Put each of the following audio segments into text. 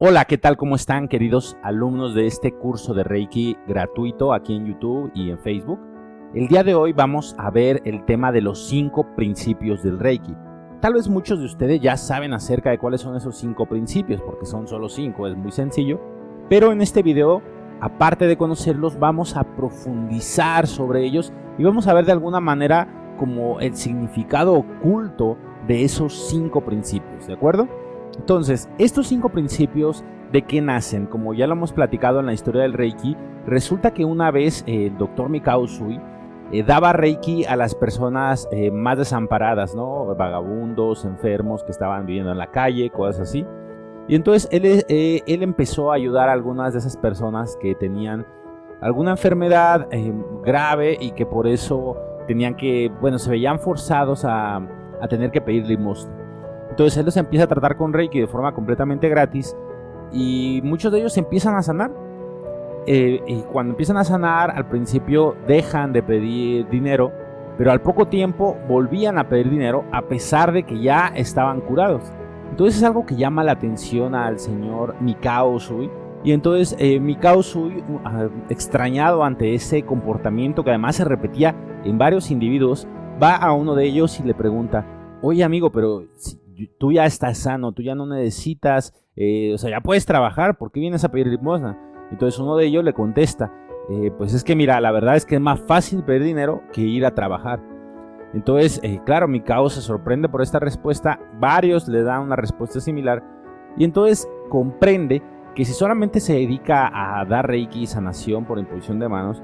Hola, ¿qué tal? ¿Cómo están, queridos alumnos de este curso de Reiki gratuito aquí en YouTube y en Facebook? El día de hoy vamos a ver el tema de los 5 principios del Reiki. Tal vez muchos de ustedes ya saben acerca de cuáles son esos 5 principios, porque son solo 5, es muy sencillo. Pero en este video, aparte de conocerlos, vamos a profundizar sobre ellos y vamos a ver de alguna manera como el significado oculto de esos 5 principios, ¿de acuerdo? Entonces, estos 5 principios, ¿de qué nacen? Como ya lo hemos platicado en la historia del Reiki, resulta que una vez el doctor Mikao Usui daba Reiki a las personas más desamparadas, ¿no? Vagabundos, enfermos que estaban viviendo en la calle, cosas así. Y entonces él empezó a ayudar a algunas de esas personas que tenían alguna enfermedad grave y que por eso tenían que, bueno, se veían forzados a tener que pedir limosna. Entonces él los empieza a tratar con Reiki de forma completamente gratis y muchos de ellos empiezan a sanar. Y cuando empiezan a sanar, al principio dejan de pedir dinero, pero al poco tiempo volvían a pedir dinero a pesar de que ya estaban curados. Entonces es algo que llama la atención al señor Mikao Usui. Y entonces Mikao Usui, extrañado ante ese comportamiento que además se repetía en varios individuos, va a uno de ellos y le pregunta: oye amigo, pero si tú ya estás sano, tú ya no necesitas, o sea, ya puedes trabajar, ¿por qué vienes a pedir limosna? Entonces uno de ellos le contesta, pues es que mira, la verdad es que es más fácil pedir dinero que ir a trabajar. Entonces, claro, Mikao se sorprende por esta respuesta, varios le dan una respuesta similar, y entonces comprende que si solamente se dedica a dar Reiki y sanación por imposición de manos,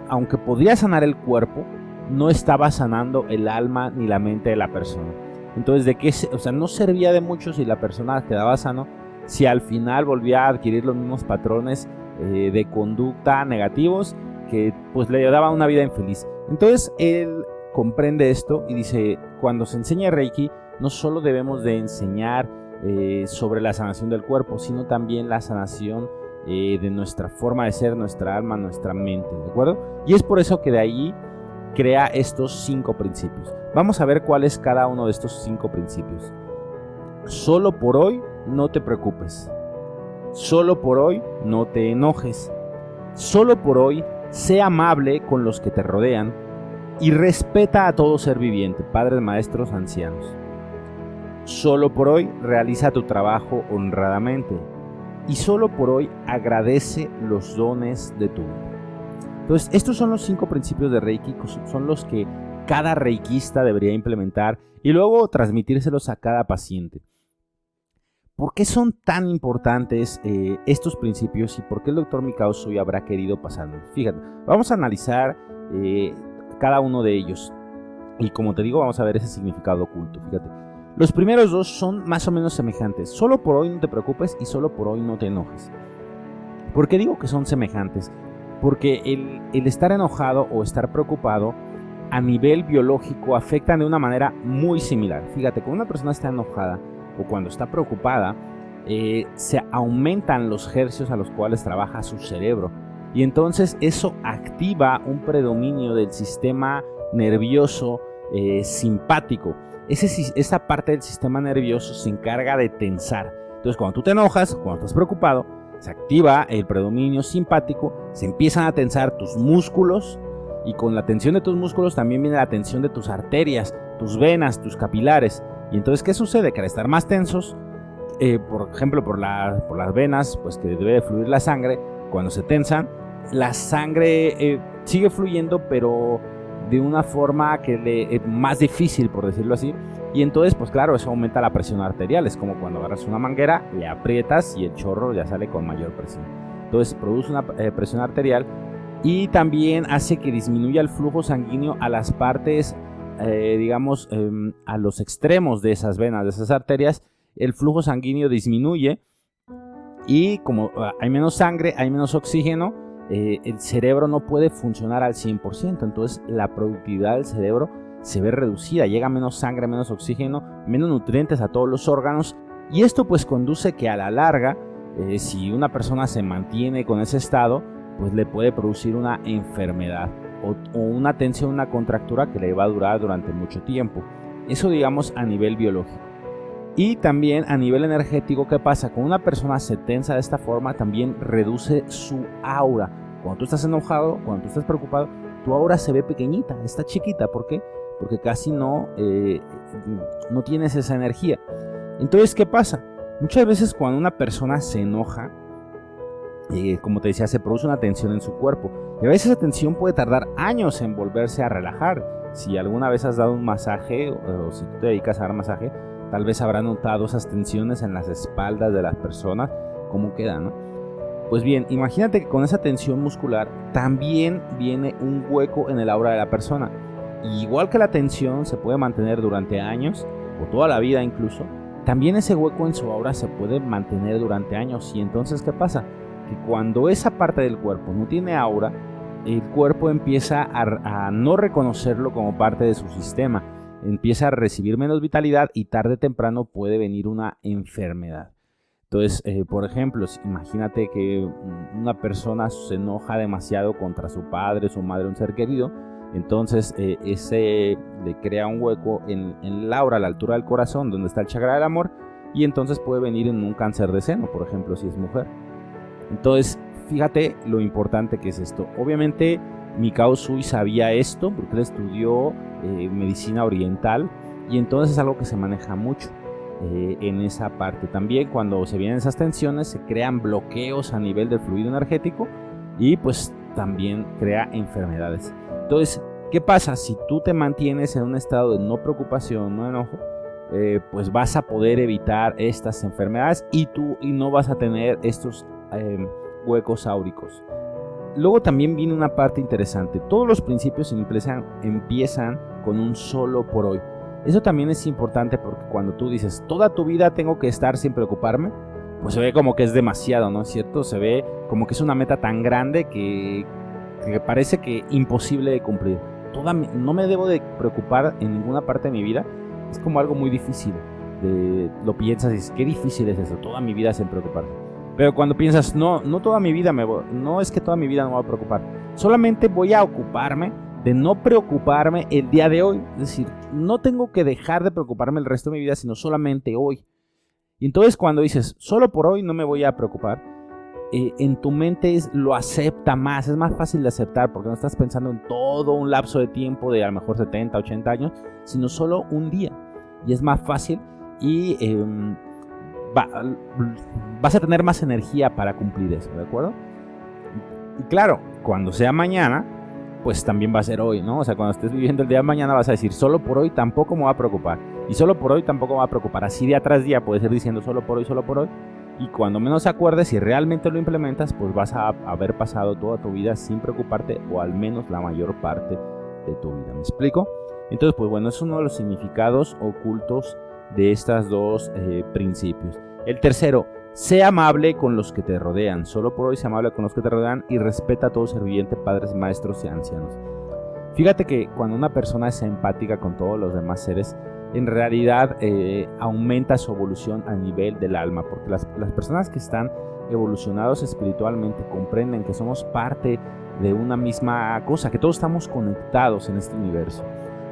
aunque podría sanar el cuerpo, no estaba sanando el alma ni la mente de la persona. Entonces, no servía de mucho si la persona quedaba sano, si al final volvía a adquirir los mismos patrones de conducta negativos que pues le daban una vida infeliz. Entonces, él comprende esto y dice: cuando se enseña Reiki, no solo debemos de enseñar sobre la sanación del cuerpo, sino también la sanación de nuestra forma de ser, nuestra alma, nuestra mente, ¿de acuerdo? Y es por eso que de ahí crea estos 5 principios. Vamos a ver cuál es cada uno de estos 5 principios. Solo por hoy no te preocupes. Solo por hoy no te enojes. Solo por hoy sé amable con los que te rodean y respeta a todo ser viviente, padres, maestros, ancianos. Solo por hoy realiza tu trabajo honradamente y solo por hoy agradece los dones de tu vida. Entonces, estos son los 5 principios de Reiki, son los que cada reikista debería implementar y luego transmitírselos a cada paciente. ¿Por qué son tan importantes estos principios y por qué el doctor Mikao Usui habrá querido pasarlos? Fíjate, vamos a analizar cada uno de ellos y, como te digo, vamos a ver ese significado oculto. Fíjate, los primeros 2 son más o menos semejantes. Solo por hoy no te preocupes y solo por hoy no te enojes. ¿Por qué digo que son semejantes? Porque el estar enojado o estar preocupado a nivel biológico afectan de una manera muy similar. Fíjate, cuando una persona está enojada o cuando está preocupada, se aumentan los hercios a los cuales trabaja su cerebro. Y entonces eso activa un predominio del sistema nervioso simpático. Esa parte del sistema nervioso se encarga de tensar. Entonces, cuando tú te enojas, cuando estás preocupado, se activa el predominio simpático, se empiezan a tensar tus músculos y con la tensión de tus músculos también viene la tensión de tus arterias, tus venas, tus capilares. Y entonces, ¿qué sucede? Que al estar más tensos, por ejemplo, por las venas, pues que debe de fluir la sangre, cuando se tensan, la sangre sigue fluyendo, pero de una forma que es más difícil, por decirlo así. Y entonces, pues claro, eso aumenta la presión arterial. Es como cuando agarras una manguera, le aprietas y el chorro ya sale con mayor presión. Entonces produce una presión arterial y también hace que disminuya el flujo sanguíneo a las partes, a los extremos de esas venas, de esas arterias. El flujo sanguíneo disminuye y como hay menos sangre, hay menos oxígeno, el cerebro no puede funcionar al 100%. Entonces la productividad del cerebro se ve reducida, llega menos sangre, menos oxígeno, menos nutrientes a todos los órganos, y esto pues conduce que a la larga, si una persona se mantiene con ese estado, pues le puede producir una enfermedad o una tensión, una contractura que le va a durar durante mucho tiempo. Eso, digamos, a nivel biológico. Y también a nivel energético, ¿qué pasa? Cuando una persona se tensa de esta forma, también reduce su aura. Cuando tú estás enojado, cuando tú estás preocupado, tu aura se ve pequeñita, está chiquita. ¿Por qué? Porque casi no tienes esa energía. Entonces, ¿qué pasa? Muchas veces cuando una persona se enoja, como te decía, se produce una tensión en su cuerpo. Y a veces esa tensión puede tardar años en volverse a relajar. Si alguna vez has dado un masaje o si tú te dedicas a dar masaje, tal vez habrás notado esas tensiones en las espaldas de las personas, cómo quedan, ¿no? Pues bien, imagínate que con esa tensión muscular también viene un hueco en el aura de la persona. Y igual que la tensión se puede mantener durante años, o toda la vida incluso, también ese hueco en su aura se puede mantener durante años. Y entonces, ¿qué pasa? Que cuando esa parte del cuerpo no tiene aura, el cuerpo empieza a no reconocerlo como parte de su sistema. Empieza a recibir menos vitalidad y tarde o temprano puede venir una enfermedad. Entonces, por ejemplo, imagínate que una persona se enoja demasiado contra su padre, su madre, un ser querido. Entonces, ese le crea un hueco en el aura, a la altura del corazón, donde está el chakra del amor. Y entonces puede venir en un cáncer de seno, por ejemplo, si es mujer. Entonces, fíjate lo importante que es esto. Obviamente, Mikao Usui sabía esto porque él estudió medicina oriental y entonces es algo que se maneja mucho en esa parte. También cuando se vienen esas tensiones se crean bloqueos a nivel del fluido energético y pues también crea enfermedades. Entonces, ¿qué pasa? Si tú te mantienes en un estado de no preocupación, no enojo, pues vas a poder evitar estas enfermedades y no vas a tener estos huecos áuricos. Luego también viene una parte interesante. Todos los principios empiezan con un solo por hoy. Eso también es importante porque cuando tú dices toda tu vida tengo que estar sin preocuparme, pues se ve como que es demasiado, ¿no es cierto? Se ve como que es una meta tan grande que parece que imposible de cumplir. No me debo de preocupar en ninguna parte de mi vida. Es como algo muy difícil. Lo piensas y dices, qué difícil es eso, toda mi vida sin preocuparme. Pero cuando piensas, no toda mi vida no es que toda mi vida no me voy a preocupar. Solamente voy a ocuparme de no preocuparme el día de hoy. Es decir, no tengo que dejar de preocuparme el resto de mi vida, sino solamente hoy. Y entonces cuando dices, solo por hoy no me voy a preocupar, en tu mente lo acepta más, es más fácil de aceptar porque no estás pensando en todo un lapso de tiempo de a lo mejor 70, 80 años, sino solo un día. Y es más fácil y vas a tener más energía para cumplir eso, ¿de acuerdo? Y claro, cuando sea mañana, pues también va a ser hoy, ¿no? O sea, cuando estés viviendo el día de mañana vas a decir, solo por hoy tampoco me va a preocupar. Y solo por hoy tampoco me va a preocupar. Así día tras día puedes ir diciendo solo por hoy, solo por hoy. Y cuando menos acuerdes, si realmente lo implementas, pues vas a haber pasado toda tu vida sin preocuparte, o al menos la mayor parte de tu vida. ¿Me explico? Entonces, pues bueno, es uno de los significados ocultos de estos dos principios. El tercero, sé amable con los que te rodean. Solo por hoy sé amable con los que te rodean y respeta a todo ser viviente, padres, maestros y ancianos. Fíjate que cuando una persona es empática con todos los demás seres, en realidad aumenta su evolución a nivel del alma, porque las personas que están evolucionados espiritualmente comprenden que somos parte de una misma cosa, que todos estamos conectados en este universo.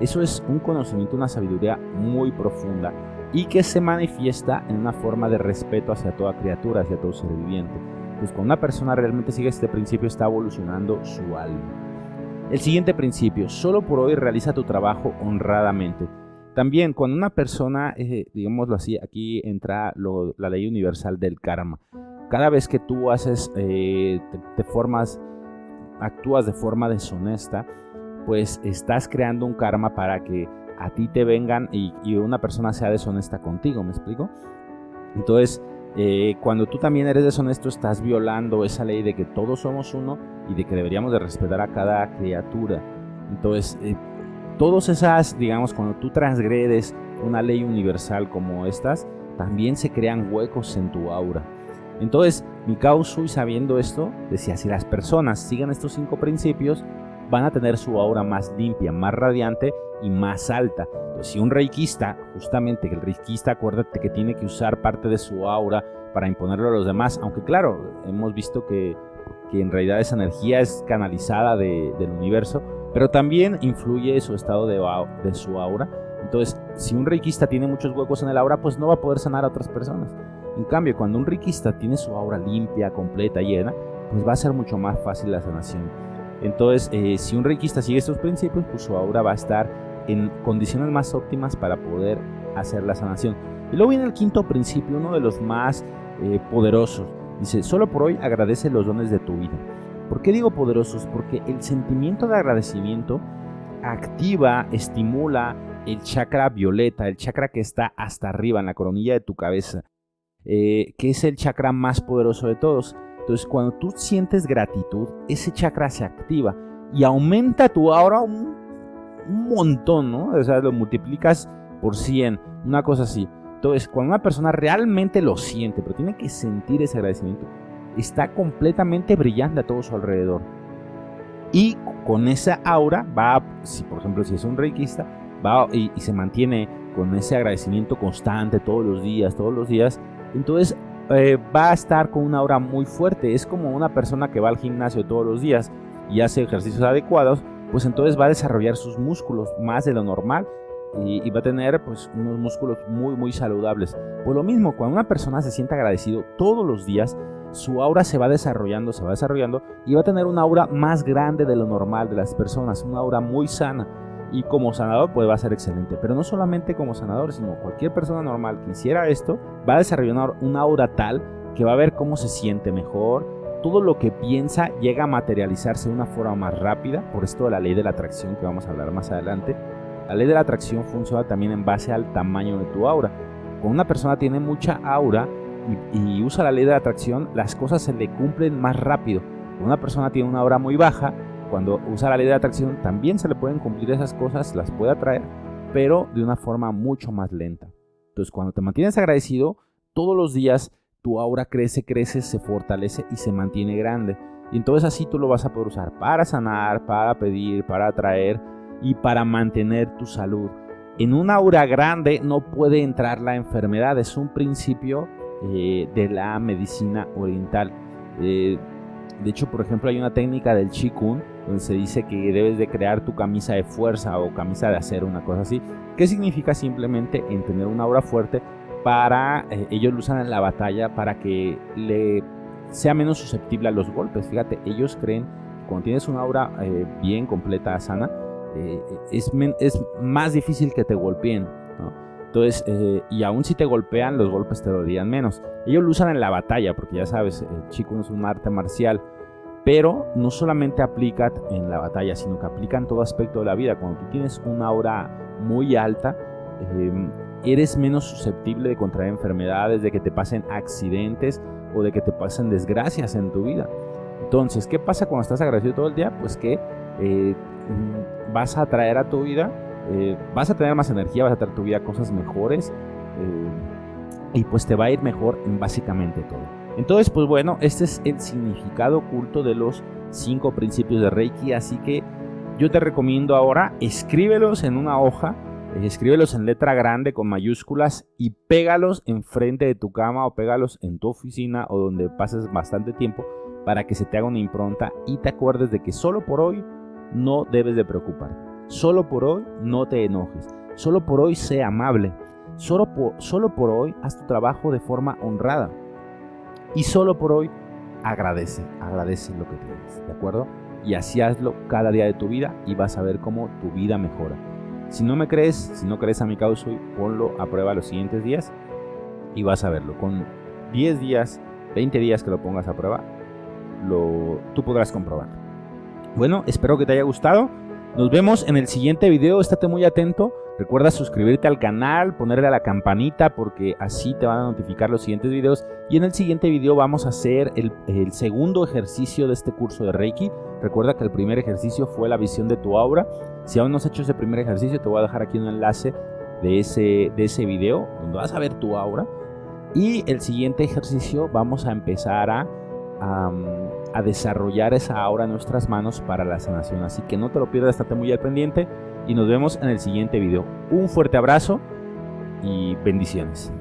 Eso es un conocimiento, una sabiduría muy profunda y que se manifiesta en una forma de respeto hacia toda criatura, hacia todo ser viviente. Pues cuando una persona realmente sigue este principio, está evolucionando su alma. El siguiente principio, solo por hoy realiza tu trabajo honradamente. También cuando una persona, digámoslo así, aquí entra la ley universal del karma. Cada vez que tú haces, actúas de forma deshonesta, pues estás creando un karma para que a ti te vengan y una persona sea deshonesta contigo, ¿me explico? Entonces, cuando tú también eres deshonesto, estás violando esa ley de que todos somos uno y de que deberíamos de respetar a cada criatura. Entonces, todas esas, digamos, cuando tú transgredes una ley universal como estas, también se crean huecos en tu aura. Entonces, Mikao Usui, sabiendo esto, decía, si las personas siguen estos 5 principios, van a tener su aura más limpia, más radiante y más alta. Entonces, si un reikista, justamente que el reikista, acuérdate que tiene que usar parte de su aura para imponerlo a los demás, aunque claro, hemos visto que en realidad esa energía es canalizada del universo, pero también influye su estado de su aura Entonces, si un reikista tiene muchos huecos en el aura, pues no va a poder sanar a otras personas. En cambio, cuando un reikista tiene su aura limpia, completa, llena, pues va a ser mucho más fácil la sanación. Entonces, si un reikista sigue estos principios, pues su aura va a estar en condiciones más óptimas para poder hacer la sanación. Y luego viene el quinto principio, uno de los más poderosos. Dice, solo por hoy agradece los dones de tu vida. ¿Por qué digo poderosos? Porque el sentimiento de agradecimiento activa, estimula el chakra violeta, el chakra que está hasta arriba, en la coronilla de tu cabeza, que es el chakra más poderoso de todos. Entonces, cuando tú sientes gratitud, ese chakra se activa y aumenta tu aura un montón, ¿no? O sea, lo multiplicas por 100, una cosa así. Entonces, cuando una persona realmente lo siente, pero tiene que sentir ese agradecimiento, está completamente brillante a todo su alrededor. Y con esa aura va, si por ejemplo, si es un reikista, va y se mantiene con ese agradecimiento constante todos los días, entonces va a estar con una aura muy fuerte. Es como una persona que va al gimnasio todos los días y hace ejercicios adecuados, pues entonces va a desarrollar sus músculos más de lo normal y va a tener pues unos músculos muy muy saludables. Por lo mismo, cuando una persona se siente agradecido todos los días, su aura se va desarrollando y va a tener una aura más grande de lo normal de las personas, una aura muy sana. Y como sanador pues va a ser excelente, pero no solamente como sanador, sino cualquier persona normal que hiciera esto va a desarrollar una aura tal que va a ver cómo se siente mejor, todo lo que piensa llega a materializarse de una forma más rápida, por esto de la ley de la atracción que vamos a hablar más adelante. La ley de la atracción funciona también en base al tamaño de tu aura. Cuando una persona tiene mucha aura y usa la ley de la atracción, las cosas se le cumplen más rápido. Cuando una persona tiene una aura muy baja, cuando usa la ley de la atracción también se le pueden cumplir esas cosas, las puede atraer, pero de una forma mucho más lenta. Entonces, cuando te mantienes agradecido, todos los días tu aura crece, se fortalece y se mantiene grande. Y entonces así tú lo vas a poder usar para sanar, para pedir, para atraer y para mantener tu salud. En una aura grande no puede entrar la enfermedad, es un principio de la medicina oriental. De hecho, por ejemplo, hay una técnica del Qigong donde se dice que debes de crear tu camisa de fuerza o camisa de acero, una cosa así. ¿Qué significa? Simplemente en tener una aura fuerte para, ellos lo usan en la batalla para que le sea menos susceptible a los golpes. Fíjate, ellos creen que cuando tienes una aura bien completa, sana, es más difícil que te golpeen, ¿no? Entonces, y aún si te golpean, los golpes te dolerían menos. Ellos lo usan en la batalla, porque ya sabes, el Qigong es un arte marcial, pero no solamente aplica en la batalla, sino que aplica en todo aspecto de la vida. Cuando tú tienes una aura muy alta, eres menos susceptible de contraer enfermedades, de que te pasen accidentes o de que te pasen desgracias en tu vida. Entonces, ¿qué pasa cuando estás agradecido todo el día? Pues que vas a atraer a tu vida, vas a tener más energía, vas a traer a tu vida cosas mejores y pues te va a ir mejor en básicamente todo. Entonces, pues bueno, este es el significado oculto de los 5 principios de Reiki, así que yo te recomiendo ahora, escríbelos en una hoja, escríbelos en letra grande con mayúsculas y pégalos enfrente de tu cama o pégalos en tu oficina o donde pases bastante tiempo para que se te haga una impronta y te acuerdes de que solo por hoy no debes de preocuparte, solo por hoy no te enojes, solo por hoy sé amable, solo por hoy haz tu trabajo de forma honrada y solo por hoy agradece lo que tienes, ¿de acuerdo? Y así hazlo cada día de tu vida y vas a ver cómo tu vida mejora. Si no me crees, si no crees a mi causa, ponlo a prueba los siguientes días y vas a verlo. Con 10 días, 20 días que lo pongas a prueba, tú podrás comprobarlo. Bueno, espero que te haya gustado. Nos vemos en el siguiente video. Estate muy atento. Recuerda suscribirte al canal, ponerle a la campanita porque así te van a notificar los siguientes videos. Y en el siguiente video vamos a hacer el segundo ejercicio de este curso de Reiki. Recuerda que el primer ejercicio fue la visión de tu aura. Si aún no has hecho ese primer ejercicio, te voy a dejar aquí un enlace de ese video donde vas a ver tu aura. Y el siguiente ejercicio vamos a empezar a desarrollar esa aura en nuestras manos para la sanación. Así que no te lo pierdas, estate muy al pendiente y nos vemos en el siguiente video. Un fuerte abrazo y bendiciones.